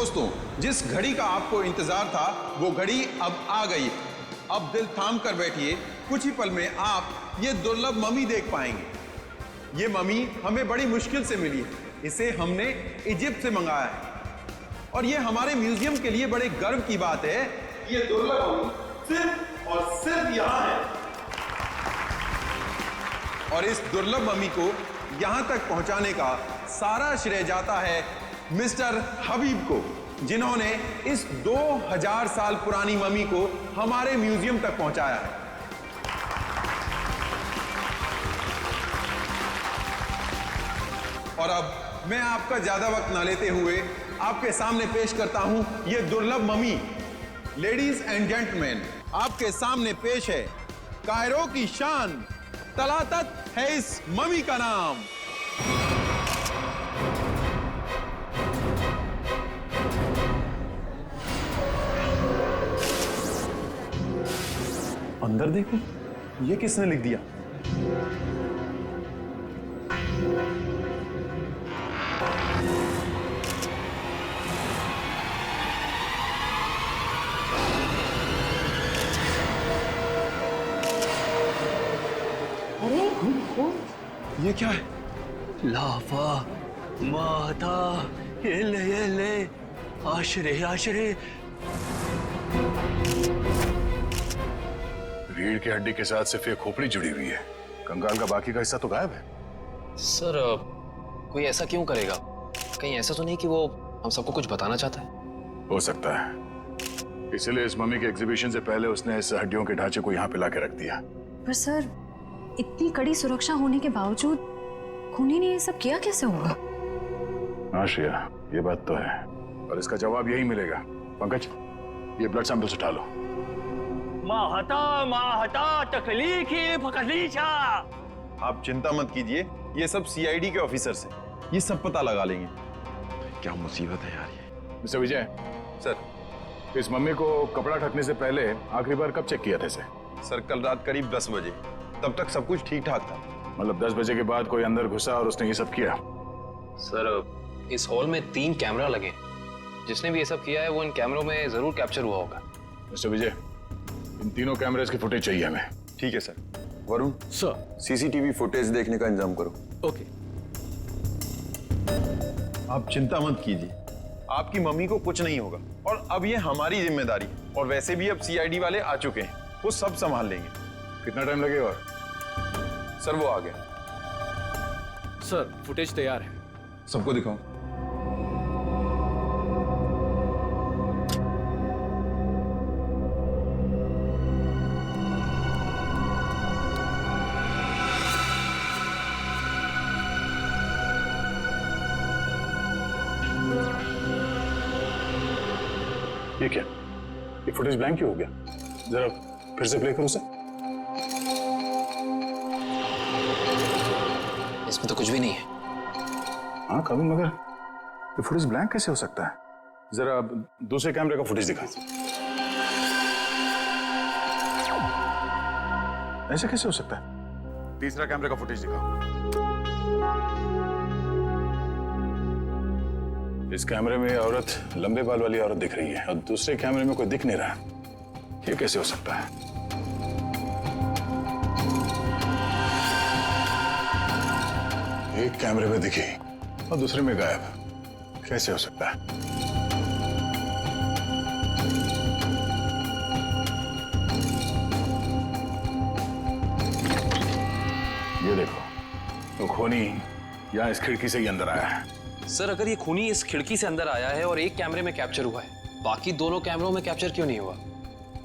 दोस्तों, जिस घड़ी का आपको इंतजार था वो घड़ी अब आ गई। अब दिल थाम कर बैठिए, कुछ ही पल में आप ये दुर्लभ मम्मी देख पाएंगे। ये मम्मी हमें बड़ी मुश्किल से मिली है, इसे हमने इजिप्ट से मंगाया है और ये हमारे म्यूजियम के लिए बड़े गर्व की बात है। ये दुर्लभ मम्मी सिर्फ और सिर्फ यहां है और इस दुर्लभ मम्मी को यहां तक पहुंचाने का सारा श्रेय जाता है मिस्टर हबीब को, जिन्होंने इस 2000 साल पुरानी मम्मी को हमारे म्यूजियम तक पहुंचाया है। और अब मैं आपका ज्यादा वक्त ना लेते हुए आपके सामने पेश करता हूं यह दुर्लभ मम्मी। लेडीज एंड जेंटलमैन, आपके सामने पेश है कायरो की शान, तलातत है इस मम्मी का नाम। अंदर देखो, ये किसने लिख दिया? अरे ये क्या है? लाफा माता ये ले आश्रे आश्रे। रीढ़ की हड्डी के साथ सिर्फ ये खोपड़ी जुड़ी हुई है, कंकाल का बाकी का हिस्सा तो गायब है। सर कोई ऐसा क्यों करेगा? कहीं ऐसा तो नहीं कि वो हम सबको कुछ बताना चाहता है? हो सकता है, इसलिए इस मम्मी के एग्जीबिशन से पहले उसने इस हड्डियों के ढांचे को यहाँ पे ला के रख दिया। पर सर, इतनी कड़ी सुरक्षा होने के बावजूद खूनी ने ये सब किया कैसे होगा? हाँ श्रेया, ये बात तो है और इसका जवाब यही मिलेगा। पंकज, ये ब्लड सैंपल्स उठा लो। माहता तकलीफ कलीचा। आप चिंता मत कीजिए, ये सब सीआईडी के ऑफिसर्स हैं, ये सब पता लगा लेंगे। क्या मुसीबत है यार ये। मिस्टर विजय सर, इस मम्मी को कपड़ा ढकने से पहले आखिरी बार कब चेक किया था इसे? सर कल रात करीब 10 बजे, तब तक सब कुछ ठीक ठाक था। मतलब 10 बजे के बाद कोई अंदर घुसा और उसने ये सब किया? सर इस हॉल में 3 कैमरा लगे, जिसने भी ये सब किया है वो इन कैमरों में जरूर कैप्चर हुआ होगा। मिस्टर विजय, इन तीनों कैमरेज की फुटेज चाहिए हमें। ठीक है sir. Varun sir CCTV footage देखने का इंतजाम करो। ओके। आप चिंता मत कीजिए, आपकी मम्मी को कुछ नहीं होगा और अब ये हमारी जिम्मेदारी है। और वैसे भी अब सीआईडी वाले आ चुके हैं, वो सब संभाल लेंगे। कितना टाइम लगेगा? सर वो आ गया। सर फुटेज तैयार है। सबको दिखाओ। ये क्या? ये फुटेज ब्लैंक क्यों हो गया? जरा फिर से प्ले करो उसे। इसमें तो कुछ भी नहीं है। हाँ काबिल, मगर ये फुटेज ब्लैंक कैसे हो सकता है? जरा दूसरे कैमरे का फुटेज दिखा। ऐसे कैसे हो सकता है? तीसरा कैमरे का फुटेज दिखाओ। इस कैमरे में औरत, लंबे बाल वाली औरत दिख रही है और दूसरे कैमरे में कोई दिख नहीं रहा। ये कैसे हो सकता है? एक कैमरे में दिखी और दूसरे में गायब। कैसे हो सकता है? ये देखो, तो खूनी यहाँ इस खिड़की से ही अंदर आया है। सर अगर ये खूनी इस खिड़की से अंदर आया है और एक कैमरे में कैप्चर हुआ है, बाकी दोनों कैमरों में कैप्चर क्यों नहीं हुआ?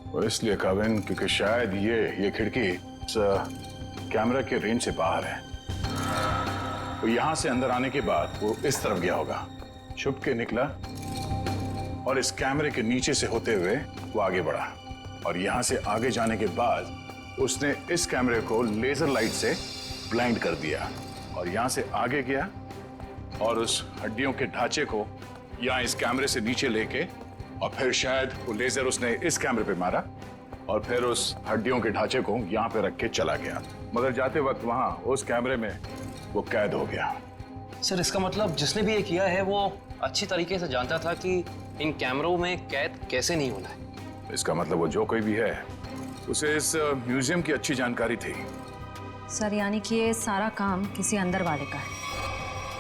वो इसलिए काविन, क्योंकि शायद ये खिड़की इस कैमरा के रेंज से बाहर है। तो यहां से अंदर आने के बाद वो इस तरफ गया होगा, छुप के निकला और इस कैमरे के नीचे से होते हुए वो आगे बढ़ा और यहां से आगे जाने के बाद उसने इस कैमरे को लेजर लाइट से ब्लाइंड कर दिया और यहां से आगे गया और उस हड्डियों के ढांचे को यहाँ इस कैमरे से नीचे लेके और फिर शायद वो लेजर उसने इस कैमरे पे मारा और फिर उस हड्डियों के ढांचे को यहाँ पे रख के चला गया, मगर जाते वक्त वहां उस कैमरे में वो कैद हो गया। सर इसका मतलब जिसने भी ये किया है वो अच्छी तरीके से जानता था कि इन कैमरों में कैद कैसे नहीं होना है। इसका मतलब वो जो कोई भी है उसे इस म्यूजियम की अच्छी जानकारी थी। सर यानी कि ये सारा काम किसी अंदर वाले का है,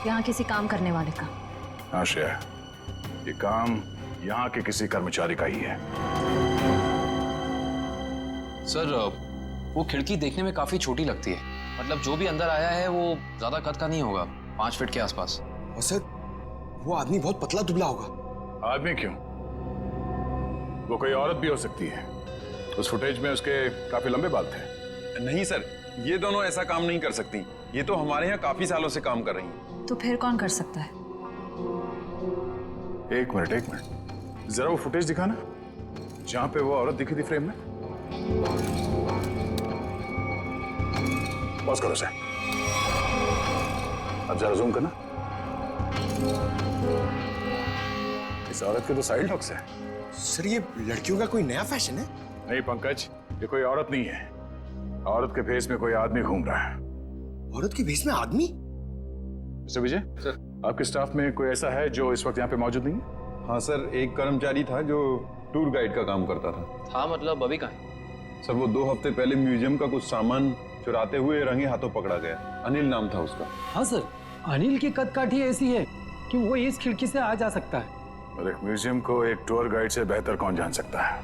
यहाँ किसी काम करने वाले का। हाँ श्रेया, ये काम यहाँ के किसी कर्मचारी का ही है। सर वो खिड़की देखने में काफी छोटी लगती है, मतलब जो भी अंदर आया है वो ज्यादा कद का नहीं होगा, 5 फीट के आसपास। और सर वो आदमी बहुत पतला दुबला होगा। आदमी क्यों, वो कोई औरत भी हो सकती है। उस फुटेज में उसके काफी लंबे बाल थे। नहीं सर, ये दोनों ऐसा काम नहीं कर सकती। ये तो हमारे यहाँ काफी सालों से काम कर रही हैं। तो फिर कौन कर सकता है? एक मिनट, जरा वो फुटेज दिखाना जहां पे वो औरत दिखी थी फ्रेम में। पॉज करो सर, अब जरा जूम करना। इस औरत के तो साइड लॉक्स है। सर ये लड़कियों का कोई नया फैशन है? नहीं पंकज, ये कोई औरत नहीं है। औरत के भेस में कोई आदमी घूम रहा है। औरत के भेस में आदमी? मिस्टर विजय सर, आपके स्टाफ में कोई ऐसा है जो इस वक्त यहाँ पे मौजूद नहीं है? हाँ सर, एक कर्मचारी था जो टूर गाइड का काम करता था। हाँ मतलब अभी कहाँ है? सर वो 2 हफ्ते पहले म्यूजियम का कुछ सामान चुराते हुए रंगे हाथों पकड़ा गया। अनिल नाम था उसका। हाँ सर, अनिल की कदकाठी ऐसी है कि वो इस खिड़की से आ जा सकता है। और एक म्यूजियम को एक टूर गाइड से बेहतर कौन जान सकता है।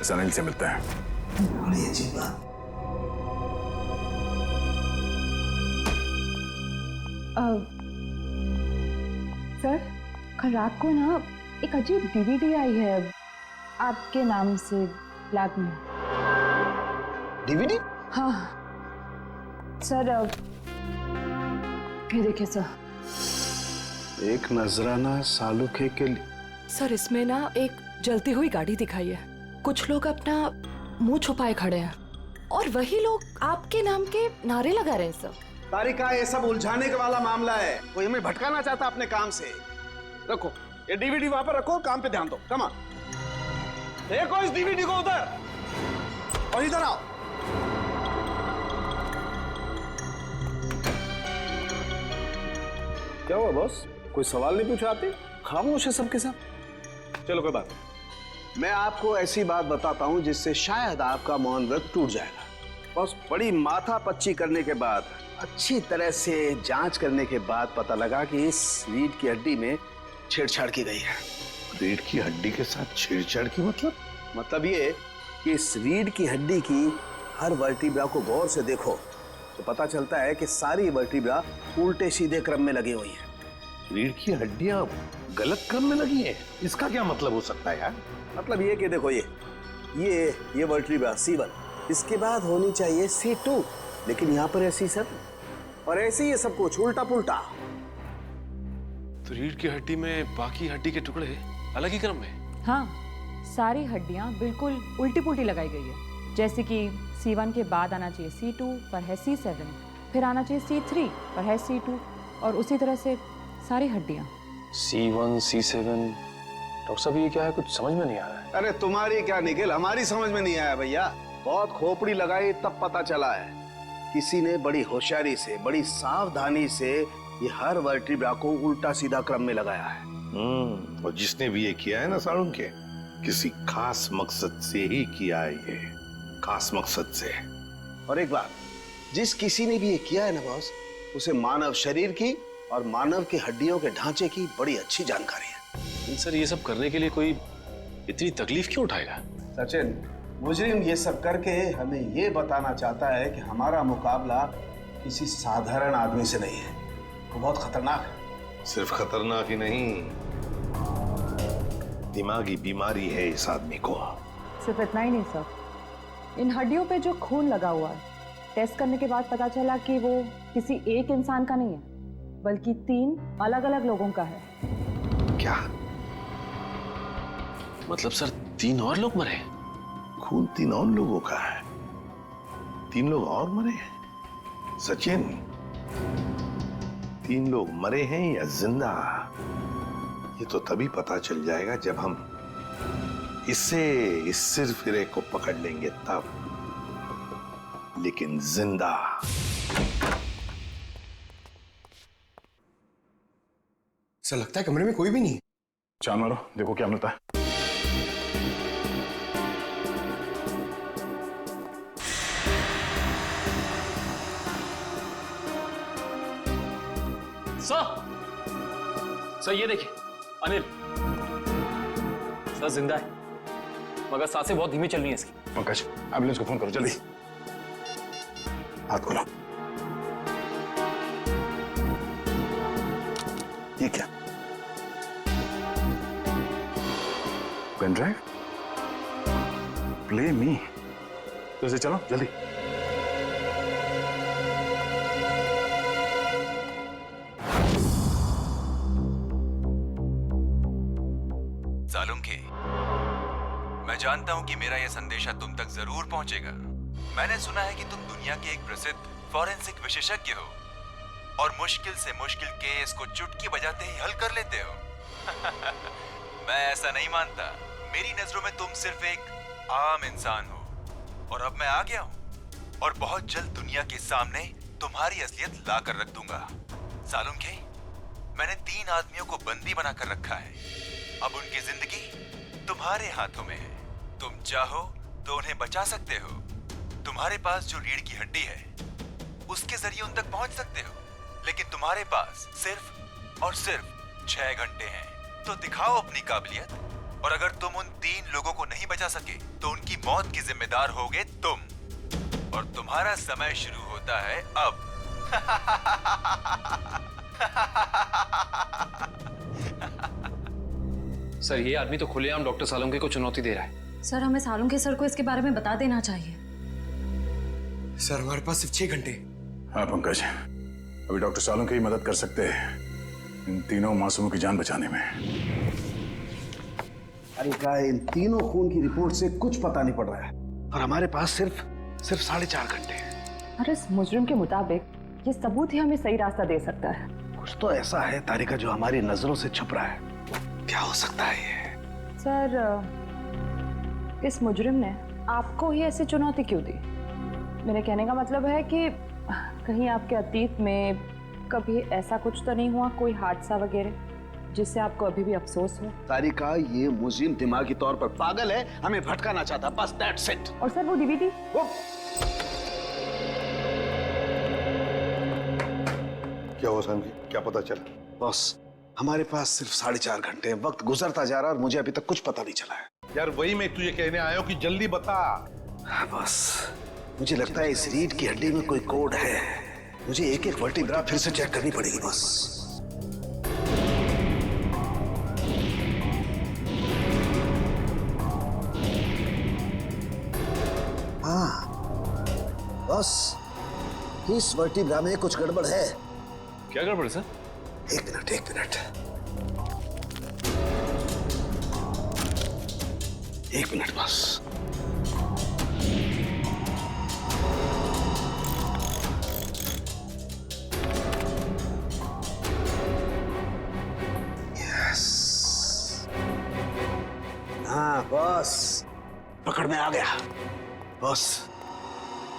इस अनिल से मिलते हैं। बड़ी अजीब बात। सर कल रात को ना एक अजीब डीवीडी आई है आपके नाम से लैब में। डीवीडी? हाँ सर, ये देखिए सर। एक नजराना सालूखे के लिए। सर इसमें ना एक जलती हुई गाड़ी दिखाई है, कुछ लोग अपना मुंह छुपाए खड़े हैं और वही लोग आपके नाम के नारे लगा रहे हैं सर। तारिका, ये सब उलझाने का वाला मामला है, कोई हमें भटकाना चाहता अपने काम से। रखो ये डीवीडी वहां पर रखो, काम पे ध्यान दो। कमा देखो इस डीवीडी को उधर, और इधर आओ। क्या हुआ बॉस, कोई सवाल नहीं पूछा? आते खामोश है सबके सब। चलो कोई बात नहीं, मैं आपको ऐसी बात बताता हूं जिससे शायद आपका मौन व्रत टूट जाएगा। बॉस, बड़ी माथा पच्ची करने के बाद, अच्छी तरह से जांच करने के बाद पता लगा कि इस रीढ़ की हड्डी में छेड़छाड़ की गई है। रीढ़ की हड्डी के साथ छेड़छाड़ की मतलब ये कि इस रीढ़ की हड्डी की हर वर्टिब्रा को गौर से देखो तो पता चलता है कि सारी वर्टिब्रा उल्टे सीधे क्रम में लगी हुई है। रीढ़ की हड्डियां गलत क्रम में लगी हैं, इसका क्या मतलब हो सकता है यार? मतलब ये कि देखो ये वर्टिब्रा C1, इसके बाद होनी चाहिए C2, लेकिन यहाँ पर है C7, और ऐसे ही ये सब कुछ उल्टा पुल्टा। तो रीढ़ की हड्डी में बाकी हड्डी के टुकड़े अलग ही क्रम में? हाँ, सारी हड्डियां बिल्कुल उल्टी पुल्टी लगाई गई है। जैसे कि C1 के बाद आना चाहिए C2 पर है C7, फिर आना चाहिए C3 पर है C2, और उसी तरह से सारी हड्डियां। C1 C7, डॉक्टर साहब ये क्या है, कुछ समझ में नहीं आ रहा है। अरे तुम्हारी क्या निखिल, हमारी समझ में नहीं आया भैया। बहुत खोपड़ी लगाई तब पता चला है। किसी ने बड़ी होशियारी से, बड़ी सावधानी से ये हर वर्टिब्रा को उल्टा सीधा क्रम में लगाया है। और जिसने भी ये किया है ना सालूखे, किसी खास मकसद से ही किया है, ये खास मकसद से। और एक बात, जिस किसी ने भी ये किया है ना बॉस, उसे मानव शरीर की और मानव के हड्डियों के ढांचे की बड़ी अच्छी जानकारी है। सर ये सब करने के लिए कोई इतनी तकलीफ क्यों उठाएगा? सचिन, मुजरिम ये सब करके हमें ये बताना चाहता है कि हमारा मुकाबला किसी साधारण आदमी से नहीं है, वो बहुत खतरनाक है। सिर्फ खतरनाक ही नहीं, दिमागी बीमारी है इस आदमी को। सिर्फ इतना ही नहीं सर, इन हड्डियों पे जो खून लगा हुआ है, टेस्ट करने के बाद पता चला कि वो किसी एक इंसान का नहीं है, बल्कि 3 अलग अलग लोगों का है। क्या मतलब सर 3 और लोग मरे? खून 3 और लोगों का है? 3 लोग और मरे हैं? सचिन, 3 लोग मरे हैं या जिंदा, ये तो तभी पता चल जाएगा जब हम इस सिरफिरे को पकड़ लेंगे तब। लेकिन जिंदा। ऐसा लगता है कमरे में कोई भी नहीं है। छान मारो, देखो क्या मिलता है। सर ये देखिए अनिल, सर जिंदा है मगर सांसें बहुत धीमी चल रही हैं इसकी। पंकज, एम्बुलेंस को फोन करो जल्दी। हाथ खोलो। ये क्या? Pen drive? Play me. तो इसे चलो जल्दी। सालुंखे, मैं जानता हूं कि मेरा यह संदेशा तुम तक जरूर पहुंचेगा। मैंने सुना है कि तुम दुनिया के एक प्रसिद्ध फॉरेंसिक विशेषज्ञ हो और मुश्किल से मुश्किल केस को चुटकी बजाते ही हल कर लेते हो। मैं ऐसा नहीं मानता। मेरी नजरों में तुम सिर्फ एक आम इंसान हो और अब मैं आ गया हूं और बहुत जल्द दुनिया के सामने तुम्हारी असलियत ला कर रख दूंगा। सालुंखे, मैंने 3 आदमियों को बंदी बनाकर रखा है। अब उनकी जिंदगी तुम्हारे हाथों में है। तुम चाहो तो उन्हें बचा सकते हो। तुम्हारे पास जो रीढ़ की हड्डी है उसके जरिए उन तक पहुंच सकते हो, लेकिन तुम्हारे पास सिर्फ और सिर्फ 6 घंटे हैं। तो दिखाओ अपनी काबिलियत, और अगर तुम उन 3 लोगों को नहीं बचा सके तो उनकी मौत की जिम्मेदार होगे तुम, और तुम्हारा समय शुरू होता है अब। सर ये आदमी तो खुलेआम डॉक्टर सालुंखे को चुनौती दे रहा है। सर हमें सालुंखे सर को इसके बारे में बता देना चाहिए। सर हमारे पास सिर्फ 6 घंटे। हाँ पंकज, अभी डॉक्टर सालुंखे ही मदद कर सकते हैं इन तीनों मासूमों की जान बचाने में। अरे क्या, इन तीनों खून की रिपोर्ट से कुछ पता नहीं पड़ रहा है और हमारे पास सिर्फ 4.5 घंटे हैं। और इस मुजरिम के मुताबिक ये सबूत ही हमें सही रास्ता दे सकता है। कुछ तो ऐसा है तारिका जो हमारी नजरों से छुप रहा है। क्या हो सकता है ये? सर इस मुजरिम ने आपको ही ऐसी चुनौती क्यों दी? मेरे कहने का मतलब है कि कहीं आपके अतीत में कभी ऐसा कुछ तो नहीं हुआ, कोई हादसा वगैरह जिससे आपको अभी भी अफसोस हो? तारिका, ये मुजरिम दिमागी तौर पर पागल है, हमें भटकाना चाहता, बस दैट्स इट। और सर वो डीवीडी? क्या हुआ सामने? क्या पता चला? बॉस, हमारे पास सिर्फ 4.5 घंटे हैं। वक्त गुजरता जा रहा है और मुझे अभी तक कुछ पता नहीं चला है। यार वही मैं तुझे कहने आया हूँ कि जल्दी बता। हाँ बस, मुझे लगता है इस रीढ़ की हड्डी में कोई कोड है। मुझे एक एक वर्टिब्रा फिर से चेक करनी पड़ेगी बस। हाँ बस, इस वर्टिब्रा में कुछ गड़बड़ है। क्या गड़बड़ सर? एक मिनट। एक मिनट बस। यस, हाँ बस, पकड़ में आ गया। बस,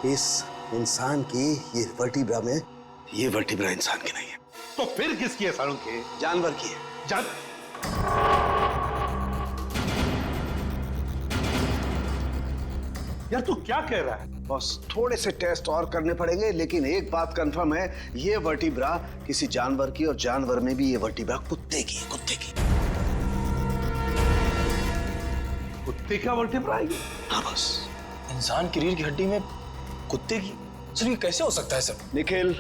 इस इंसान की ये वर्टिब्रा में, ये वर्टिब्रा इंसान की नहीं है। तो फिर किसकी है सालुंखे? जानवर की है। यार तू क्या कह रहा है? बस थोड़े से टेस्ट और करने पड़ेंगे, लेकिन एक बात कंफर्म है, ये वर्टिब्रा किसी जानवर की, और जानवर में भी ये वर्टिब्रा कुत्ते की है। कुत्ते का वर्टिब्रा है? हाँ बस। इंसान की रीढ़ की हड्डी में कुत्ते की? सर ये कैसे हो सकता है सर? निखिल,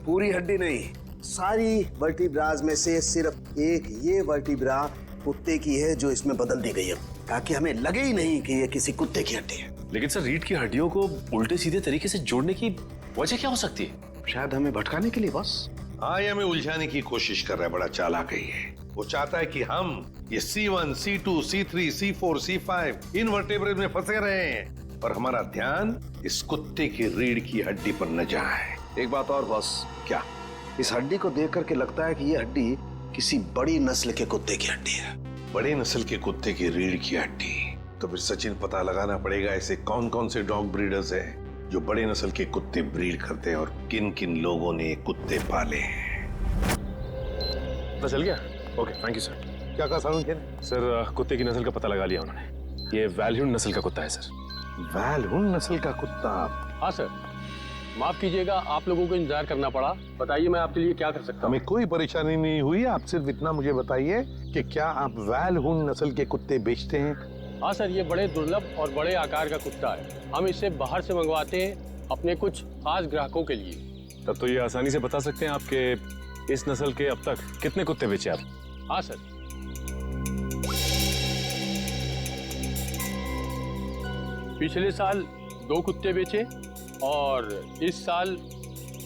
पूरी हड्डी नहीं, सारी वर्टिब्राज में से सिर्फ एक ये वर्टिब्रा कुत्ते की है जो इसमें बदल दी गई है, ताकि हमें लगे ही नहीं कि ये किसी कुत्ते की हड्डी है। लेकिन सर रीढ़ की हड्डियों को उल्टे सीधे तरीके से जोड़ने की वजह क्या हो सकती है? शायद हमें भटकाने के लिए बस। हाँ, ये हमें उलझाने की कोशिश कर रहा है। बड़ा चालाक है ये। वो चाहता है कि हम ये C1, C2, C3, C4, C5 इन वर्टेब्रेज में फंसे रहे हैं और हमारा ध्यान इस कुत्ते की रीढ़ की हड्डी पर न जाए। एक बात और बॉस। क्या? इस हड्डी को देख करके लगता है कि ये हड्डी किसी बड़ी नस्ल के कुत्ते की हड्डी है। बड़ी नस्ल के कुत्ते की रीढ़ की हड्डी? तो फिर सचिन पता लगाना पड़ेगा ऐसे कौन कौन से डॉग ब्रीडर्स हैं जो बड़े नस्ल के कुत्ते ब्रीड करते हैं और किन किन लोगों ने कुत्ते पाले हैं। पता चल गया? Okay, thank you sir. क्या कहा सारुण के ने? सर कुत्ते की नस्ल का पता लगा लिया उन्होंने। ये वैल्यून नस्ल का कुत्ता है सर। वैल्यून नस्ल का कुत्ता? हाँ सर, माफ कीजिएगा आप लोगों को इंतजार करना पड़ा। बताइए मैं आपके लिए क्या कर सकता हूँ? हमें कोई परेशानी नहीं हुई, आप सिर्फ इतना मुझे बताइए कि क्या आप वैल्यून नस्ल के कुत्ते बेचते हैं? हाँ सर, ये बड़े दुर्लभ और बड़े आकार का कुत्ता है। हम इसे बाहर से मंगवाते हैं अपने कुछ खास ग्राहकों के लिए। तब तो ये आसानी से बता सकते हैं आपके इस नस्ल के अब तक कितने कुत्ते बेचे आप? हाँ सर, पिछले साल 2 कुत्ते बेचे और इस साल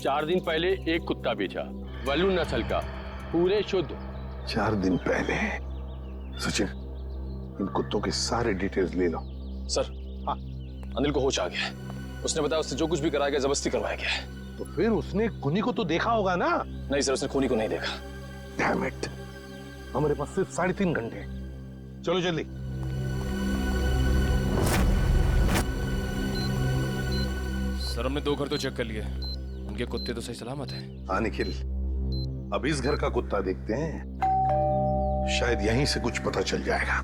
4 दिन पहले 1 कुत्ता बेचा, वैल्यून नस्ल का, पूरे शुद्ध। 4 दिन पहले? सचिन, इन कुत्तों के सारे डिटेल्स ले लो। सर, हाँ, अनिल को होश आ गया है। उसने बताया उससे जो कुछ भी कराया गया जबरदस्ती करवाया गया है। तो फिर उसने खूनी को तो देखा होगा ना? नहीं सर, उसने खूनी को नहीं देखा। डैम इट, हमारे पास सिर्फ 3.5 घंटे। चलो जल्दी। सर हमने 2 घर तो चेक कर लिए, उनके कुत्ते तो सही सलामत हैं। हाँ निखिल, अब इस घर का कुत्ता देखते हैं, शायद यहीं से कुछ पता चल जाएगा।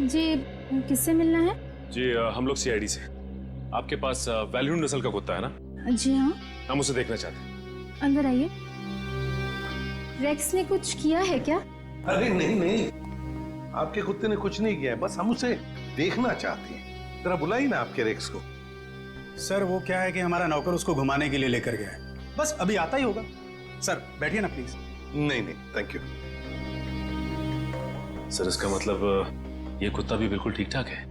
जी किससे मिलना है? जी हम लोग सीआईडी से। आपके पास वैल्यून नस्ल का कुत्ता है ना? जी हाँ। हम उसे देखना चाहते हैं। अंदर आइए। रेक्स ने कुछ किया है क्या? अरे नहीं नहीं, आपके कुत्ते ने कुछ नहीं किया है, बस हम उसे देखना चाहते हैं। जरा बुलाइए ना आपके रेक्स को। सर वो क्या है कि हमारा नौकर उसको घुमाने के लिए लेकर गया है, बस अभी आता ही होगा। सर बैठिए ना प्लीज। नहीं नहीं थैंक यू। सर इसका मतलब ये कुत्ता भी बिल्कुल ठीक ठाक है?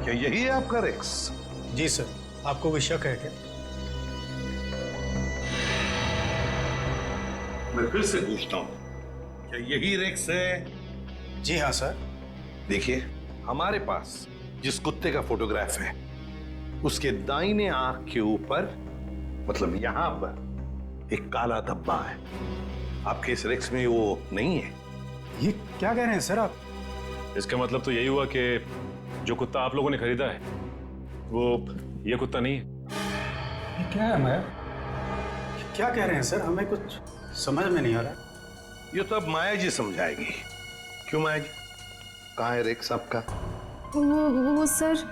क्या यही है आपका रेक्स? जी सर, आपको कोई शक है क्या? मैं फिर से पूछता हूं, क्या यही रेक्स है? जी हाँ सर। देखिए, हमारे पास जिस कुत्ते का फोटोग्राफ है उसके दाहिने आंख के ऊपर, मतलब यहां पर एक काला धब्बा है। आपके इस रेक्स में वो नहीं है। ये क्या कह रहे हैं सर आप? इसका मतलब तो यही हुआ कि जो कुत्ता आप लोगों ने खरीदा है वो ये कुत्ता नहीं है। ये क्या है माया? क्या कह रहे हैं सर? हमें कुछ समझ में नहीं आ रहा। ये तो अब माया जी समझाएगी। क्यों माया जी, कहाँ है रेक्स आपका? वो सर।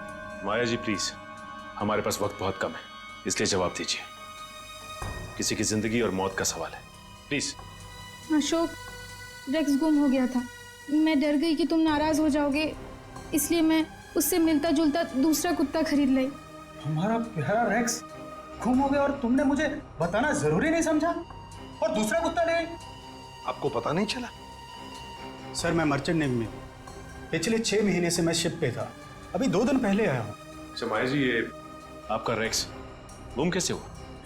माया जी प्लीज, हमारे पास वक्त बहुत कम है, इसलिए जवाब दीजिए। किसी की जिंदगी और मौत का सवाल है, प्लीज। अशोक, रेक्स गुम हो गया था। मैं डर गई कि तुम नाराज हो जाओगे, इसलिए मैं उससे मिलता जुलता दूसरा कुत्ता खरीद लाई। हमारा प्यारा रेक्स गुम हो गया और तुमने मुझे बताना जरूरी नहीं समझा? और दूसरा कुत्ता नहीं? आपको पता नहीं चला? सर मैं मर्चेंट नेवी में हूँ। पिछले 6 महीने से मैं शिप पे था, अभी 2 दिन पहले आया हूँ। अच्छा माया जी, ये आपका रेक्स गुम कैसे हुआ?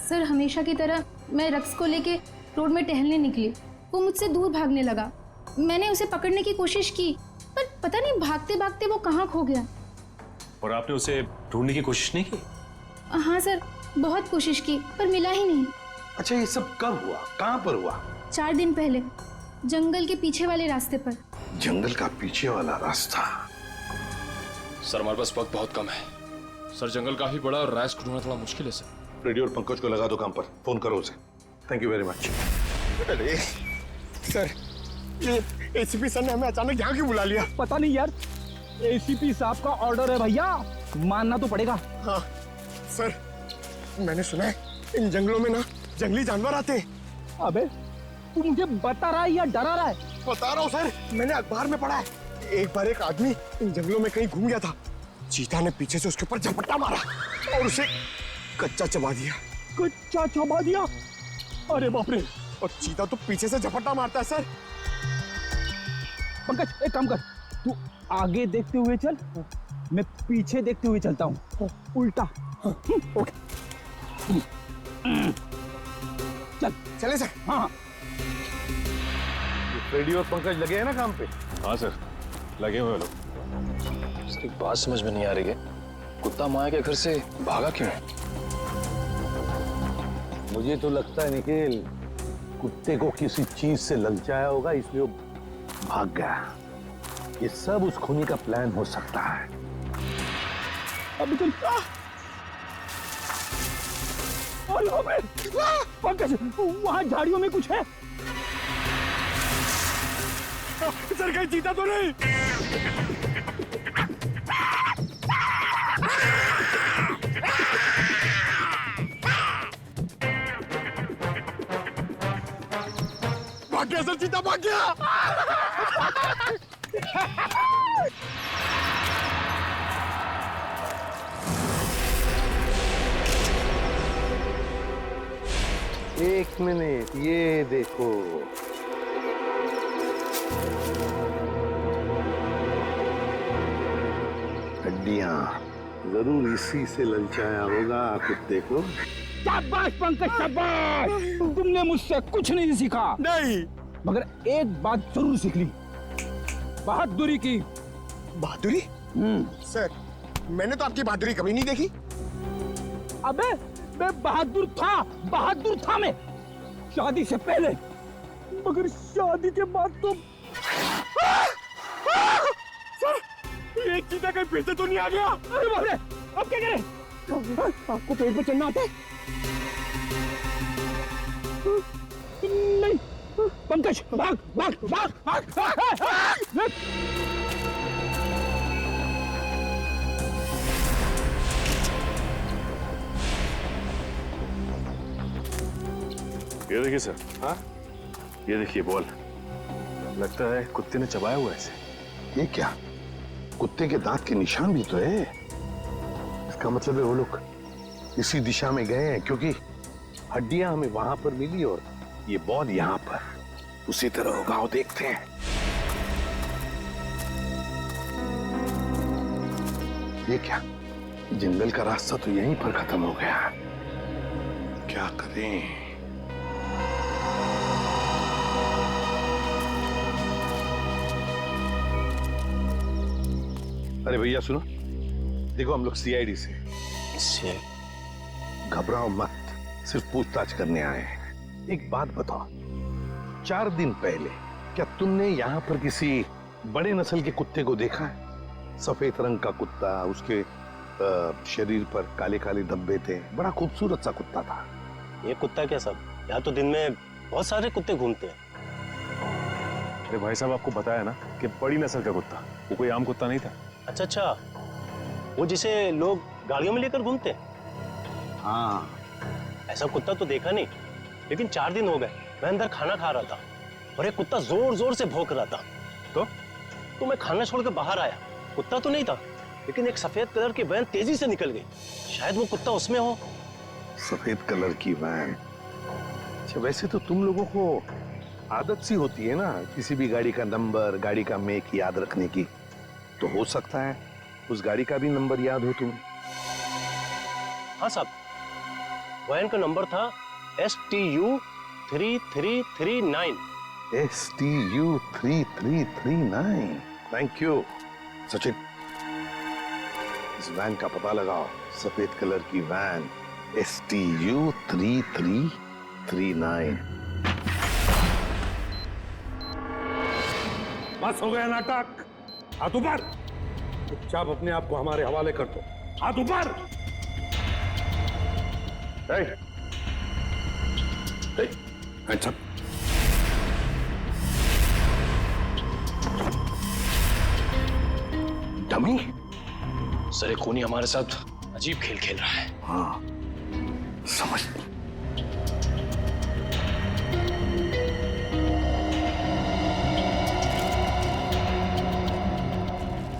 सर हमेशा की तरह मैं रेक्स को लेके रोड में टहलने निकली। वो मुझसे दूर भागने लगा। मैंने उसे पकड़ने की कोशिश की, पर पता नहीं भागते भागते वो कहाँ खो गया। और आपने उसे ढूंढने की कोशिश नहीं की? हाँ सर, बहुत कोशिश की पर मिला ही नहीं। अच्छा ये सब कब हुआ, कहाँ पर हुआ? 4 दिन पहले, जंगल के पीछे वाले रास्ते पर। जंगल का पीछे वाला रास्ता? सर हमारे पास वक्त बहुत कम है। सर जंगल काफी बड़ा और रेस्क ढूंढना थोड़ा मुश्किल है सर। रेडियो और पंकज को लगा दो काम पर, फोन करो उसे। Thank you very much. अरे सर, ये एसीपी सर ने हमें अचानक यहाँ क्यों बुला लिया? पता नहीं यार, एसीपी साहब का ऑर्डर है भैया, मानना तो पड़ेगा। हाँ सर, मैंने सुना है इन जंगलों में ना जंगली जानवर आते हैं। अबे तू मुझे बता रहा है या डरा रहा है? बता रहा हूँ सर, मैंने अखबार में पढ़ा है। एक बार एक आदमी इन जंगलों में कहीं घूम गया था, चीता ने पीछे से उसके ऊपर झपट्टा मारा और उसे कच्चा चबा दिया। कच्चा चबा दिया? अरे बाप रे! और चीता तो पीछे से झपट्टा मारता है सर। पंकज एक काम कर, तू आगे देखते हुए चल, मैं पीछे देखते हुए चलता हूँ, उल्टा। ओके चल। चले सर। हाँ रेडियो और पंकज लगे हैं ना काम पे? हाँ सर, लगे हुए लोग। सर एक बात समझ में नहीं आ रही है, कुत्ता माया के घर से भागा क्यों? मुझे तो लगता है निखिल, कुत्ते को किसी चीज से ललचाया होगा, इसलिए वो भाग गया। ये सब उस खूनी का प्लान हो सकता है। अब चल पंकज, वहां झाड़ियों में कुछ है। सर कहीं चीता तो नहीं? भाग गया सर, चीता भाग गया। एक मिनट, ये देखो। हड्डियां जरूर इसी से ललचाया होगा कुत्ते को। शाबाश पंकज, शाबाश। तुमने मुझसे कुछ नहीं सीखा। नहीं, मगर एक बात जरूर सीख ली, बहादुरी की। बहादुरी? सर, मैंने तो आपकी बहादुरी कभी नहीं देखी। अबे मैं बहादुर था मैं, शादी से पहले, मगर शादी के बाद तो सर, ये चीता कहीं फिर से तो नहीं आ गया? अरे बाप रे, अब क्या करें? आपको पेड़ पे चढ़ना आता है? नहीं, पंकज भाग भाग भाग भाग, भाग। ये देखिए सर। हाँ, ये देखिए बॉल, लगता है कुत्ते ने चबाया हुआ है इसे। ये क्या, कुत्ते के दांत के निशान भी तो है। इसका मतलब है वो लोग इसी दिशा में गए हैं, क्योंकि हड्डियां हमें वहां पर मिली और ये बॉल यहाँ पर। उसी तरह होगा, वो देखते हैं। ये क्या, जंगल का रास्ता तो यहीं पर खत्म हो गया। क्या करें? अरे भैया सुनो, देखो हम लोग सीआईडी से। घबराओ मत, सिर्फ पूछताछ करने आए हैं। एक बात बताओ, 4 दिन पहले क्या तुमने यहाँ पर किसी बड़े नस्ल के कुत्ते को देखा है? सफेद रंग का कुत्ता, उसके शरीर पर काले काले धब्बे थे, बड़ा खूबसूरत सा कुत्ता था। ये कुत्ता क्या सब, यहाँ तो दिन में बहुत सारे कुत्ते घूमते हैं। अरे भाई साहब, आपको बताया ना कि बड़ी नस्ल का कुत्ता, वो कोई आम कुत्ता नहीं था। अच्छा, वो जिसे लोग गाड़ियों में लेकर घूमते हैं? हाँ, ऐसा कुत्ता तो देखा नहीं, लेकिन 4 दिन हो गए मैं अंदर खाना खा रहा था और एक कुत्ता जोर जोर से भौंक रहा था। तो मैं खाना छोड़कर बाहर आया, कुत्ता तो नहीं था, लेकिन एक सफेद कलर की वैन तेजी से निकल गई। शायद वो कुत्ता उसमें हो। सफेद कलर की वैन? अच्छा, वैसे तो तुम लोगों को आदत सी होती है ना किसी भी गाड़ी का नंबर, गाड़ी का मेक याद रखने की। तो हो सकता है उस गाड़ी का भी नंबर याद हो तुम्हें। हाँ साहब, वैन का नंबर था STU 3339। STU 3339। Thank you Sachin, इस वैन का पता लगाओ। सफेद कलर की वैन, STU 3339। बस हो गया नाटक, हाथ ऊपर। चुपचाप अपने आप को हमारे हवाले कर दो। हाथ ऊपर। अच्छा, डमी? सर, एक खूनी हमारे साथ अजीब खेल खेल रहा है। हाँ, समझ।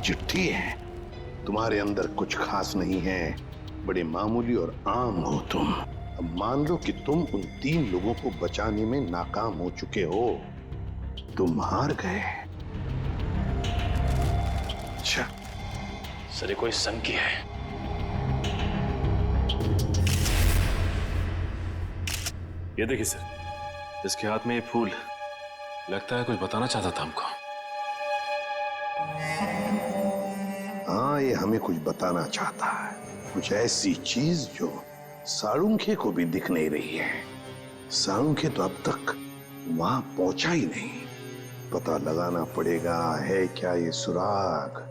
चिट्ठी है, तुम्हारे अंदर कुछ खास नहीं है, बड़े मामूली और आम हो तुम। अब मान लो कि तुम उन 3 लोगों को बचाने में नाकाम हो चुके हो, तुम हार गए। अच्छा सर, ये कोई संग की है। ये देखिए सर, इसके हाथ में ये फूल, लगता है कुछ बताना चाहता था हमको। हाँ, ये हमें कुछ बताना चाहता है, कुछ ऐसी चीज जो साळुंखे को भी दिख नहीं रही है। साळुंखे तो अब तक वहां पहुंचा ही नहीं। पता लगाना पड़ेगा है क्या ये सुराग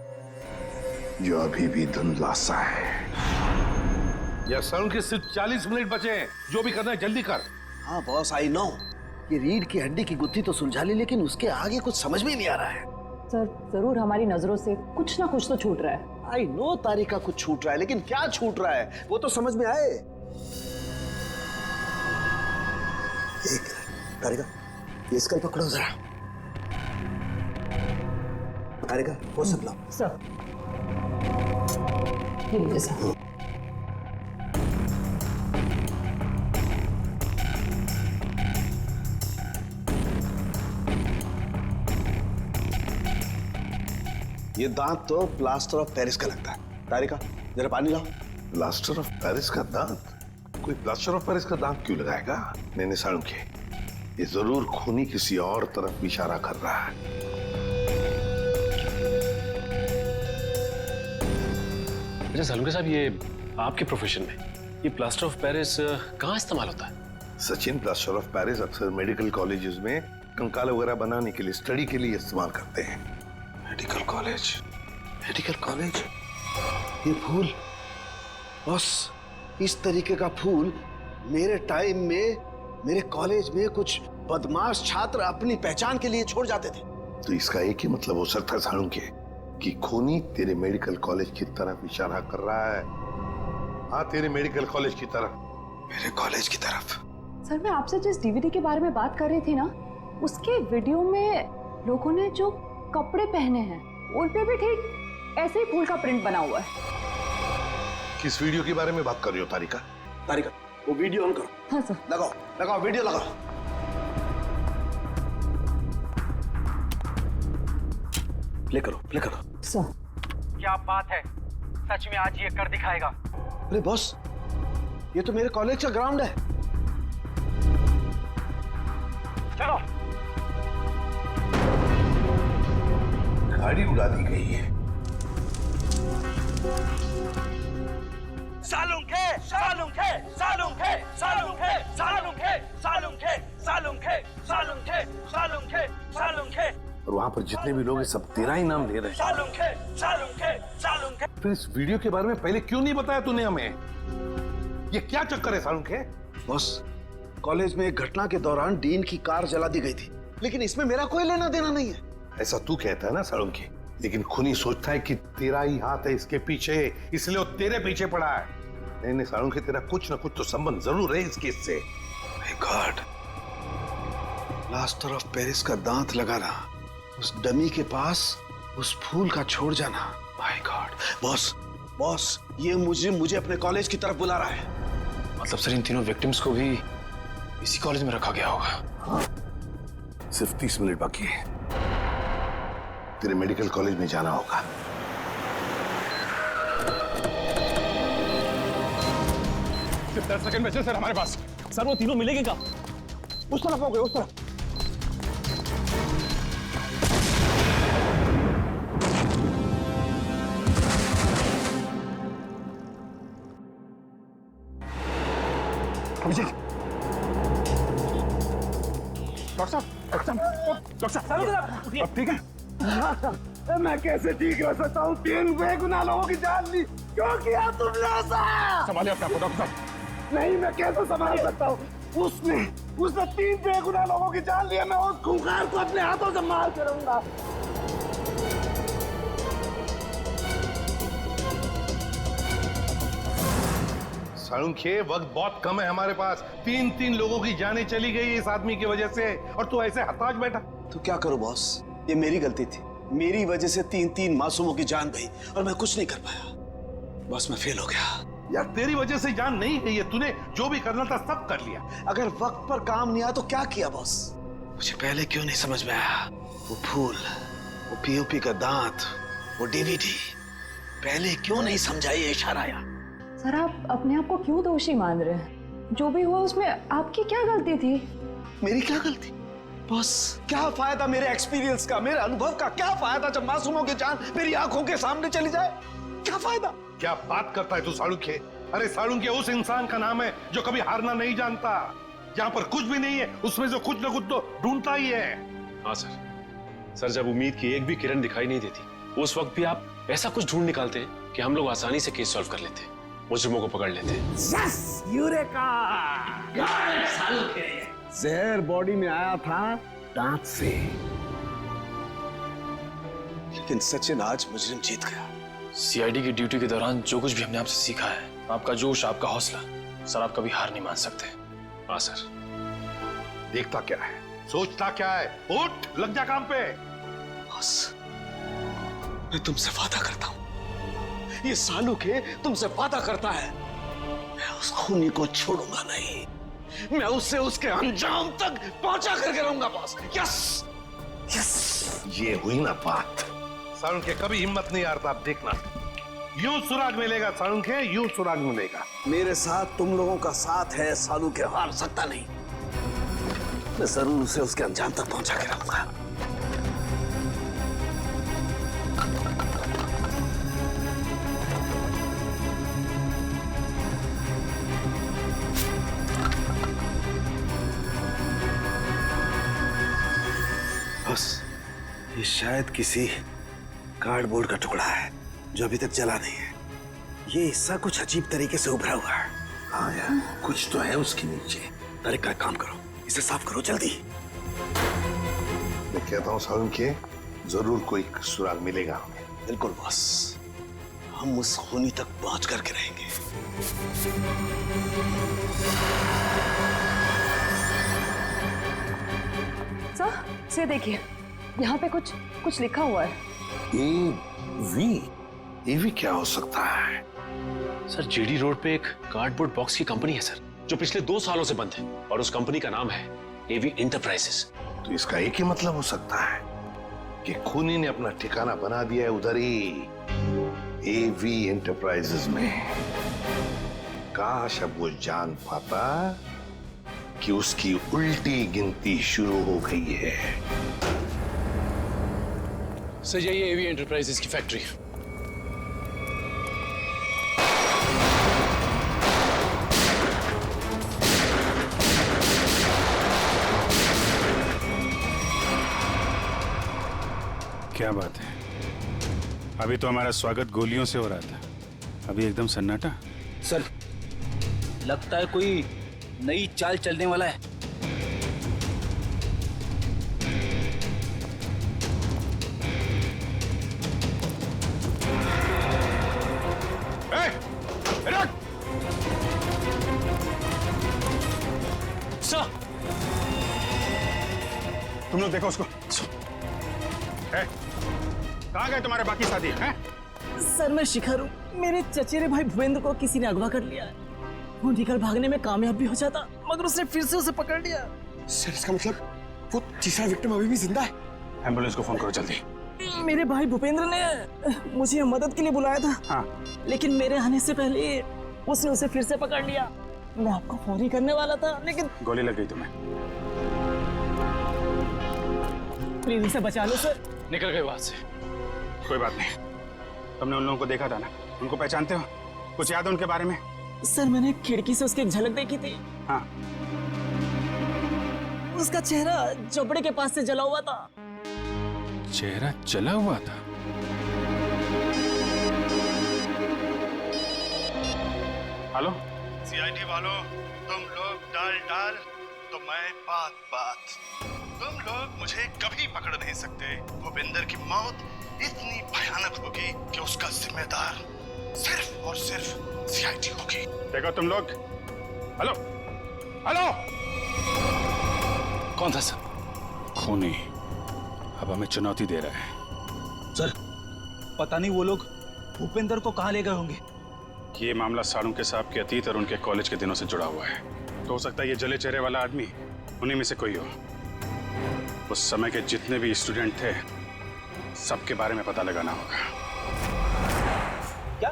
जो अभी भी धुंधला सा है। यार सारुण के सिर्फ 40 मिनट बचे हैं, जो भी करना है जल्दी कर। हाँ बॉस, आई नो ये रीढ़ की हड्डी की गुत्थी तो सुलझा ली, लेकिन उसके आगे कुछ समझ में नहीं आ रहा है। सर जरूर हमारी नजरों से कुछ ना कुछ तो छूट रहा है। आई नो तारिका कुछ छूट रहा है, लेकिन क्या छूट रहा है वो तो समझ में आए। एक तारिका, ये स्कल पकड़ो जरा। तारिका वो सब लाओ। सर ये लीजिए सर। ये दांत तो प्लास्टर ऑफ पेरिस का लगता है। तारिका जरा पानी लाओ। प्लास्टर ऑफ पेरिस का दांत? कोई प्लास्टर ऑफ पेरिस का दांत क्यों लगाएगा? नहीं सारुण के, ये जरूर खूनी किसी और तरफ इशारा कर रहा है। अच्छा सालुंके साहब, ये आपके प्रोफेशन में ये प्लास्टर ऑफ पेरिस कहाँ इस्तेमाल होता है? सचिन, प्लास्टर ऑफ पेरिस अक्सर मेडिकल कॉलेजेस में कंकाल वगैरह बनाने के लिए, स्टडी के लिए इस्तेमाल करते हैं। मेडिकल कॉलेज, मेडिकल कॉलेज, ये फूल बस इस तरीके का फूल मेरे टाइम में मेरे कॉलेज में कुछ बदमाश छात्र अपनी पहचान के लिए छोड़ जाते थे। तो इसका एक ही मतलब हो सकता है सारुण के कि खूनी तेरे मेडिकल कॉलेज की तरफ इशारा कर रहा है। हाँ, तेरे मेडिकल कॉलेज की तरफ। मेरे कॉलेज की तरफ? सर मैं आपसे जिस डीवीडी के बारे में बात कर रही थी ना, उसके वीडियो में लोगों ने जो कपड़े पहने हैं उन पे भी ठीक ऐसे ही फूल का प्रिंट बना हुआ है। किस वीडियो के बारे में बात कर रही हो तारिका? तारिका वो वीडियो ऑन करो। हाँ सर। लगाओ लगाओ वीडियो लगाओ। प्ले करो, प्ले करो। सर क्या बात है, सच में आज ये कर दिखाएगा। अरे बॉस, ये तो मेरे कॉलेज का ग्राउंड है। चलो। गाड़ी उड़ा दी गई है। सालुंखे, सालुंखे, सालुंखे, सालुंखे, सालुंखे, सालुंखे, सालुंखे, सालुंखे, सालुंखे, सालुंखे। और वहां पर जितने भी लोग हैं सब तेरा ही नाम ले रहे हैं। सालुंखे, सालुंखे, सालुंखे। फिर इस वीडियो के बारे में पहले क्यों नहीं बताया तूने हमें? ये क्या चक्कर है सालुंखे? बॉस, कॉलेज में एक घटना के दौरान डीन की कार जला दी गई थी, लेकिन इसमें मेरा कोई लेना देना नहीं है। ऐसा तू कहता है ना सालुंखे, लेकिन खूनी सोचता है कि तेरा ही हाथ है इसके पीछे, इसलिए वो तेरे पीछे पड़ा है। नहीं नहीं सालुंखे, तेरा कुछ ना कुछ तो संबंध जरूर है इस केस से। My God, plaster of Paris का दांत लगाना, उस डमी के पास उस फूल का छोड़ जाना। My God. बॉस, बॉस ये मुझे अपने कॉलेज की तरफ बुला रहा है। मतलब सर इन तीनों विक्टिम्स को भी इसी कॉलेज में रखा गया होगा? हाँ, सिर्फ 30 मिनट बाकी है, तेरे मेडिकल कॉलेज में जाना होगा। सिर्फ 10 सेकंड बचे सर हमारे पास। सर वो तीनों मिलेंगे क्या? उस तरफ हो गए, उस तरफ। अभिषेक, डॉक्टर साहब, अब ठीक है? मैं कैसे ठीक रह सकता हूँ? 3 बेगुनाह लोगों की जान ली, क्यों किया तुमने ऐसा? संभालिए अपने आप को डॉक्टर साहब। नहीं, मैं कैसे संभाल सकता हूँ? उसने 3 बेगुनाह लोगों की जान लिया। मैं उस खूंखार को अपने हाथों से मार करूंगा। सालुंखे, वक्त बहुत कम है हमारे पास। 3 लोगों की जानें चली गई इस आदमी की वजह से, और तू ऐसे हताश बैठा। तो क्या करूं बॉस, ये मेरी गलती थी। मेरी वजह से 3 मासूमों की जान गई और मैं कुछ नहीं कर पाया। बॉस मैं फेल हो गया। यार तेरी वजह से जान नहीं गई है, तूने जो भी करना था सब कर लिया। अगर वक्त पर काम नहीं आया तो क्या किया बॉस? मुझे पहले क्यों नहीं समझ में आया? वो फूल, वो पीओपी का दांत, वो डीवीडी, पहले क्यों नहीं समझा? ये इशारा आया। सर आप अपने आप को क्यों दोषी मान रहे हैं? जो भी हुआ उसमें आपकी क्या गलती थी? मेरी क्या गलती? बॉस क्या फायदा मेरे एक्सपीरियंस का, मेरे अनुभव का? क्या फायदा जब मासूमों की जान मेरी आंखों के सामने चली जाए? क्या फायदा? क्या बात करता है तू सालुंखे? अरे सालुंखे उस इंसान का नाम है जो कभी हारना नहीं जानता। जहां पर कुछ भी नहीं है उसमें से कुछ ना कुछ तो ढूंढता ही है। हाँ सर, सर, जब उम्मीद की एक भी किरण दिखाई नहीं देती, उस वक्त भी आप ऐसा कुछ ढूंढ निकालते कि हम लोग आसानी से केस सॉल्व कर लेते, मुजरिमों को पकड़ लेते। Yes, eureka! जहर बॉडी में आया था दांत से, लेकिन सचिन आज मुजरिम जीत गया। सीआईडी की ड्यूटी के दौरान जो कुछ भी हमने आपसे सीखा है, आपका जोश, आपका हौसला, सर आप कभी हार नहीं मान सकते। हाँ सर। देखता क्या है, सोचता क्या है, उठ, लग जा काम पे। बस, मैं तुमसे वादा करता हूं, ये सालू के तुमसे वादा करता है, मैं उस खूनी को छोड़ूंगा नहीं, मैं उससे उसके अंजाम तक पहुंचा करके रहूंगा बॉस। यस यस, ये हुई ना बात। सारुण के कभी हिम्मत नहीं हारता, आप देखना। यूं सुराग मिलेगा सारुण के, यूं सुराग मिलेगा। मेरे साथ तुम लोगों का साथ है, सालू के हार सकता नहीं, मैं जरूर उसे उसके अंजाम तक पहुंचा के रहूंगा। बस, ये शायद किसी कार्डबोर्ड का टुकड़ा है जो अभी तक जला नहीं है। ये हिस्सा कुछ अजीब तरीके से उभरा हुआ है। हाँ यार, कुछ तो है उसके नीचे। अरे क्या काम करो, इसे साफ करो जल्दी। मैं कहता हूँ सारुण के, जरूर कोई सुराग मिलेगा हमें। बिल्कुल बॉस, हम उस खूनी तक पहुंच करके रहेंगे। सर, से देखिए, यहाँ पे कुछ लिखा हुआ है। एवी क्या हो सकता है? सर, जीडी रोड पे एक कार्डबोर्ड बॉक्स की कंपनी है सर, जो पिछले 2 सालों से बंद है, और उस कंपनी का नाम है एवी एंटरप्राइजेस। तो इसका एक ही मतलब हो सकता है कि खूनी ने अपना ठिकाना बना दिया है उधर ही, एवी एंटरप्राइजेस में। काश अब वो जान पाता कि उसकी उल्टी गिनती शुरू हो गई है। सर, यही एवी एंटरप्राइजेस की फैक्ट्री। क्या बात है, अभी तो हमारा स्वागत गोलियों से हो रहा था, अभी एकदम सन्नाटा। सर, लगता है कोई नई चाल चलने वाला है। सर, तुम लोग देखो उसको। कहाँ गए तुम्हारे बाकी साथी हैं? सर, मैं शिखर हूँ। मेरे चचेरे भाई भूपेंद्र को किसी ने अगवा कर लिया है। वो निकल भागने में कामयाब भी हो जाता, मगर उसने फिर से उसे पकड़ लिया। सर, इसका मतलब वो तीसरा विक्टिम अभी भी जिंदा है। एम्बुलेंस को फोन करो जल्दी। मेरे भाई भूपेंद्र ने मुझे मदद के लिए बुलाया था। हाँ। लेकिन मेरे आने से पहले उसने उसे फिर से पकड़ लिया। मैं आपको फोन ही करने वाला था, लेकिन गोली लग गई तुम्हें। प्लीज उसे बचा लो सर। निकल गए वहां से। कोई बात नहीं, तुमने उन लोगों को देखा था ना, उनको पहचानते हो? कुछ याद है उनके बारे में? सर, मैंने खिड़की से उसकी एक झलक देखी थी। हाँ। उसका चेहरा जबड़े के पास से जला हुआ था। चेहरा जला हुआ था? हेलो सीआईडी वालों, तुम लोग डाल तो मैं बात। तुम लोग मुझे कभी पकड़ नहीं सकते। भूपेंद्र की मौत इतनी भयानक होगी कि उसका जिम्मेदार सिर्फ और सिर्फ सीआईडी होगी। देखो तुम लोग। हेलो हेलो, कौन था सर? खूनी अब हमें चुनौती दे रहा है। सर, पता नहीं वो लोग भूपेंद्र को कहाँ ले गए होंगे। ये मामला साळुंके साहब के अतीत और उनके कॉलेज के दिनों से जुड़ा हुआ है। तो हो सकता है ये जले चेहरे वाला आदमी उन्हीं में से कोई हो। उस समय के जितने भी स्टूडेंट थे, सबके बारे में पता लगाना होगा। क्या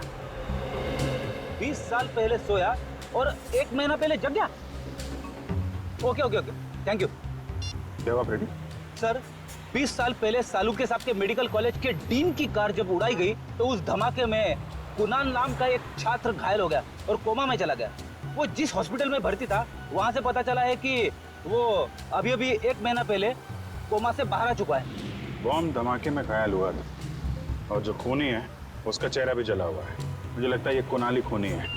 20 साल पहले सोया और 1 महीना पहले जग गया? Okay, thank you. जवाब रेडी? सर, 20 साल पहले सालुंके साहब के मेडिकल कॉलेज के डीन की कार जब उड़ाई गई, तो उस धमाके में कुणाल नाम का एक छात्र घायल हो गया और कोमा में चला गया। वो जिस हॉस्पिटल में भर्ती था, वहां से पता चला है कि वो अभी 1 महीना पहले कोमा से बाहर आ चुका है। बॉम्ब धमाके में घायल हुआ था और जो खूनी है उसका चेहरा भी जला हुआ है। मुझे लगता है ये कुणाल ही खूनी है,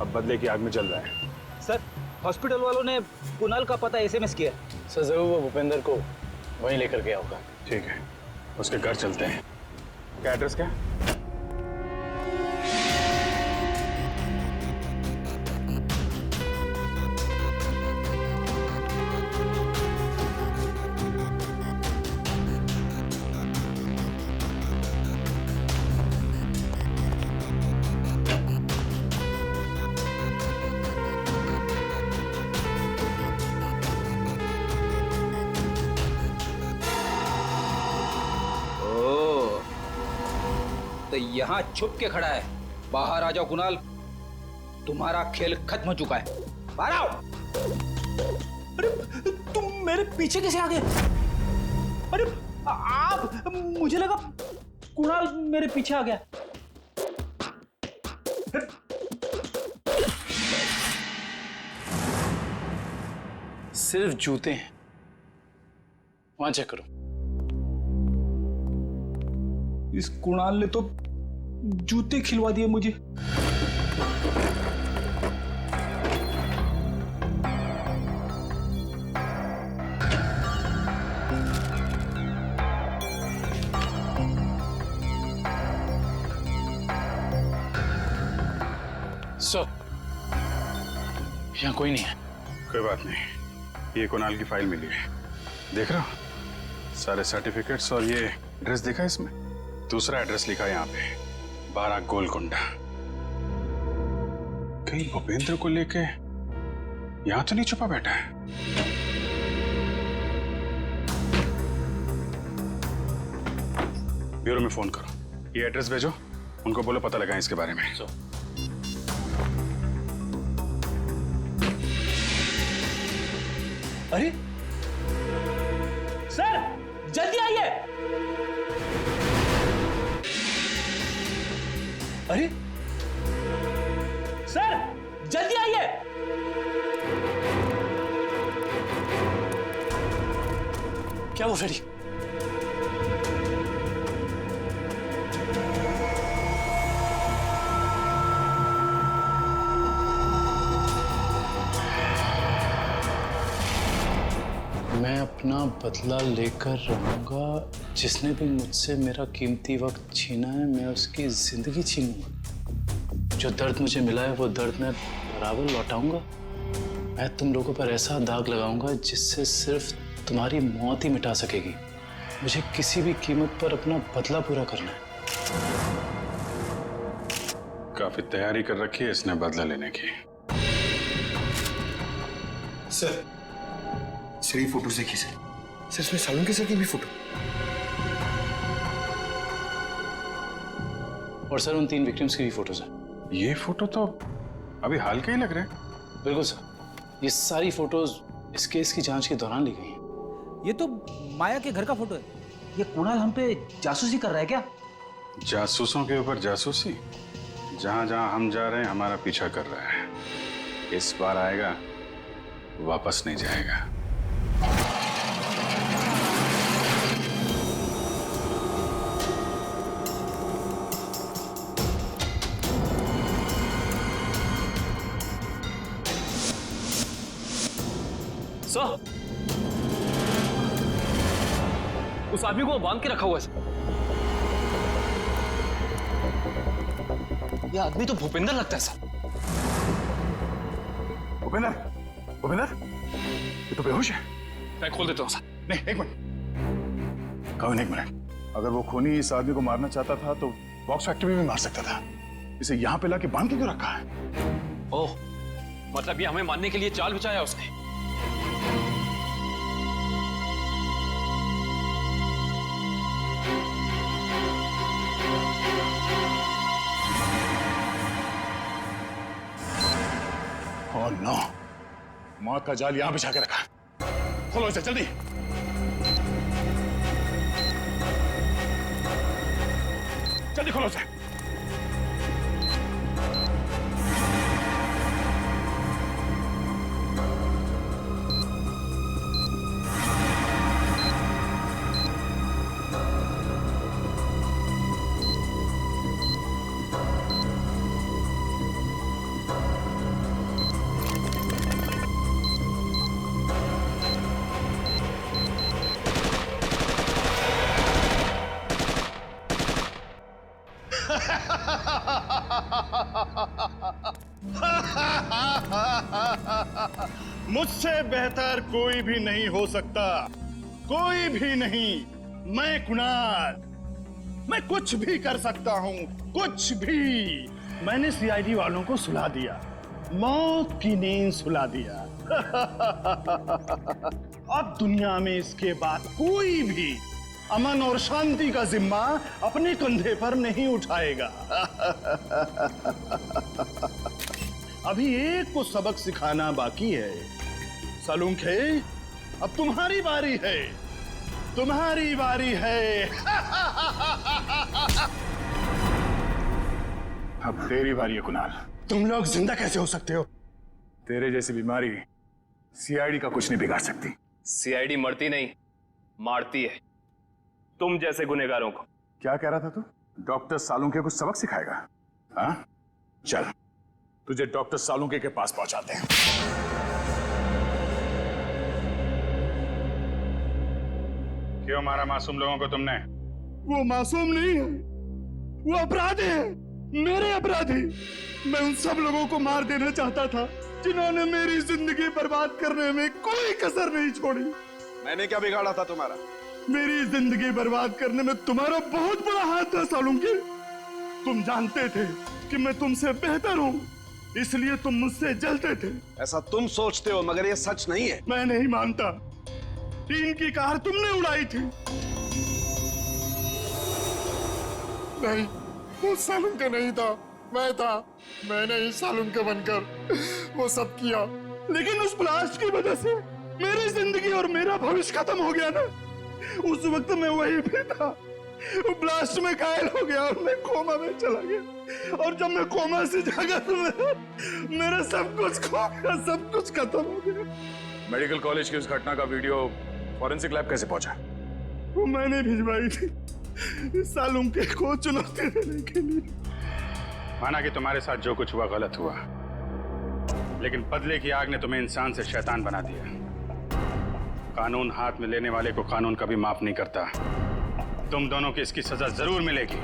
अब बदले की आग में जल रहा है। सर हॉस्पिटल वालों ने कुणाल का पता एसएमएस किया। सर जरूर वो भूपेंद्र को वहीं लेकर गया होगा। ठीक है, उसके घर चलते हैं। क्या एड्रेस क्या? तो यहाँ छुप के खड़ा है। बाहर आ जाओ कुणाल, तुम्हारा खेल खत्म हो चुका है। बाहर आओ। अरे तुम मेरे पीछे कैसे आ गए? अरे आप, मुझे लगा कुणाल मेरे पीछे आ गया। सिर्फ जूते हैं, वहां चेक करो। इस कुणाल ने तो जूते खिलवा दिए मुझे। सर यहाँ कोई नहीं है। कोई बात नहीं, ये कुणाल की फाइल मिली है, देख रहा हो? सारे सर्टिफिकेट्स और ये एड्रेस देखा इसमें? दूसरा एड्रेस लिखा है यहाँ पे, 12 गोलकुंडा। कहीं भूपेंद्र को लेके यहाँ तो नहीं छुपा बैठा है? ब्यूरो में फोन करो, ये एड्रेस भेजो, उनको बोलो पता लगाएं इसके बारे में। अरे सर जल्दी आइए। अरे सर जल्दी आइए। क्या वो फेरी? मैं अपना बदला लेकर रहूंगा। जिसने भी मुझसे मेरा कीमती वक्त छीना है, मैं उसकी जिंदगी छीनूंगा। जो दर्द मुझे मिला है वो दर्द मैं बराबर लौटाऊंगा। मैं तुम लोगों पर ऐसा दाग लगाऊंगा जिससे सिर्फ तुम्हारी मौत ही मिटा सकेगी। मुझे किसी भी कीमत पर अपना बदला पूरा करना है। काफी तैयारी कर रखी है इसने बदला लेने की। सर ये फोटो देखिए सर, इसमें सालून के सर की भी फोटो। और सर उन 3 विक्टिम्स की भी फोटोज हैं। ये फोटो तो अभी हाल के ही लग रहे हैं। बिल्कुल सर, ये सारी फोटोज इस केस की जांच के दौरान ली गई हैं। ये तो माया के घर का फोटो है। ये कुणाल हम पे जासूसी कर रहा है क्या? जासूसों के ऊपर जासूसी? जहां जहां हम जा रहे हैं हमारा पीछा कर रहा है। इस बार आएगा, वापस नहीं जाएगा। सर, उस आदमी को बांध के रखा हुआ है। ये आदमी तो भूपेंद्र लगता है सर। भूपेंद्र, भूपेंद्र, ये तो बेहोश है। मैं खोल देता हूँ सर। नहीं, एक मिनट कविन, एक मिनट। अगर वो खूनी इस आदमी को मारना चाहता था तो बॉक्स फैक्ट्री में भी मार सकता था। इसे यहाँ पे लाके बांध के क्यों रखा है? ओह, मतलब ये हमें मारने के लिए चाल बिछाया उसने। ओह नो, मौत का जाल यहां बिछा के रखा। खोलो इसे जल्दी। जल्दी खोलो इसे। मुझसे बेहतर कोई भी नहीं हो सकता, कोई भी नहीं। मैं कुणाल, मैं कुछ भी कर सकता हूं, कुछ भी। मैंने सीआईडी वालों को सुला दिया, मौत की नींद सुला दिया। अब दुनिया में इसके बाद कोई भी अमन और शांति का जिम्मा अपने कंधे पर नहीं उठाएगा। अभी एक को सबक सिखाना बाकी है। सालुंखे, अब तुम्हारी बारी है, तुम्हारी बारी है। अब तेरी बारी है कुणाल। तुम लोग जिंदा कैसे हो सकते हो? तेरे जैसी बीमारी सीआईडी का कुछ नहीं बिगाड़ सकती। सीआईडी मरती नहीं, मारती है तुम जैसे गुनहगारों को। क्या कह रहा था तू? डॉक्टर सालुंके को सबक सिखाएगा? हाँ, चल तुझे डॉक्टर सालुंके के पास पहुंचाते हैं। क्यों मारा मासूम लोगों को तुमने? वो मासूम नहीं है, वो अपराधी है, मेरे अपराधी। मैं उन सब लोगों को मार देना चाहता था जिन्होंने मेरी जिंदगी बर्बाद करने में कोई कसर नहीं छोड़ी। मैंने क्या बिगाड़ा था तुम्हारा? मेरी जिंदगी बर्बाद करने में तुम्हारा बहुत बड़ा हाथ था सालुंके। तुम जानते थे कि मैं तुमसे बेहतर हूँ, इसलिए तुम मुझसे जलते थे। ऐसा तुम सोचते हो, मगर ये सच नहीं है। मैं नहीं मानता। टीन की कार तुमने उड़ाई थी। नहीं, वो सालुंके नहीं था, मैं था। मैंने ही सालुंके बनकर वो सब किया। लेकिन उस ब्लास्ट की वजह से मेरी जिंदगी और मेरा भविष्य खत्म हो गया ना। उस वक्त मैं वहीं पे था, वो ब्लास्ट में घायल हो गया और मैं कोमा में चला गया। और जब मैं कोमा से जागा तो मेरा सब कुछ खो गया, सब कुछ खत्म हो गया। मेडिकल कॉलेज की उस घटना का वीडियो फॉरेंसिक लैब कैसे पहुंचा? वो मैंने भिजवाई थी सालुंके को चुनौती देने के लिए। माना कि तुम्हारे साथ जो कुछ हुआ गलत हुआ, लेकिन बदले की आग ने तुम्हें इंसान से शैतान बना दिया। कानून हाथ में लेने वाले को कानून कभी माफ नहीं करता। तुम दोनों की इसकी सजा जरूर मिलेगी।